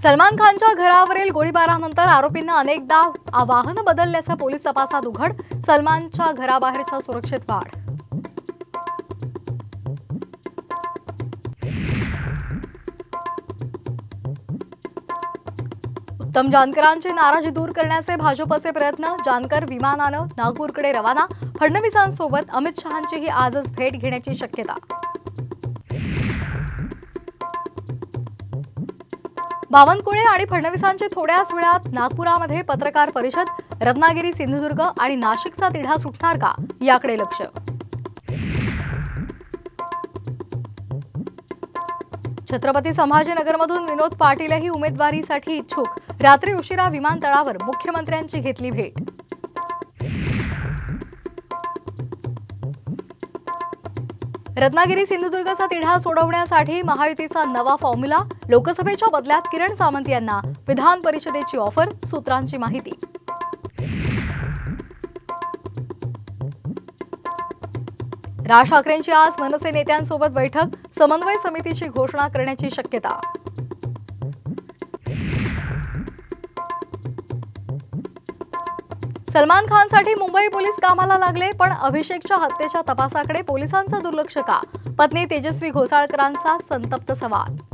सलमान खानच्या घरावरील गोळीबारानंतर आरोपींना अनेकदा वाहन बदलल्याचं पोलीस तपासात उघड। सलमानच्या घराबाहेरच्या सुरक्षेत वाढ। उत्तम जानकरांची नाराजी दूर करण्याचे भाजपचे प्रयत्न। जानकर विमानानं नागपूरकडे रवाना। फडणवीसांसोबत अमित शहांचीही आजच भेट घेण्याची शक्यता। बावनकुळे आणि फडणवीसांची थोड्याच वेळात नागपुरामध्ये पत्रकार परिषद। रत्नागिरी, सिंधुदुर्ग आणि नाशिकचा तिढा सुटणार का, याकडे लक्ष। छत्रपती संभाजीनगरमधून विनोद पाटीलही उमेदवारीसाठी इच्छुक। रात्री उशिरा विमानतळावर मुख्यमंत्र्यांची घेतली भेट। रत्नागिरी, सिंधुदुर्गचा तिढा सोडवण्यासाठी महायुतीचा नवा फॉर्म्युला। लोकसभेच्या बदल्यात किरण सामंत यांना विधान परिषदेची ऑफर। सूत्रांची माहिती। राज ठाकरेंची आज मनसे नेत्यांसोबत बैठक। समन्वय समितीची घोषणा करण्याची शक्यता। सलमान खानसाठी मुंबई पोलीस कामाला लागले, पण अभिषेकच्या हत्येच्या तपासाकडे पोलिसांचं दुर्लक्ष का? पत्नी तेजस्वी घोसाळकरांचा संतप्त सवाल।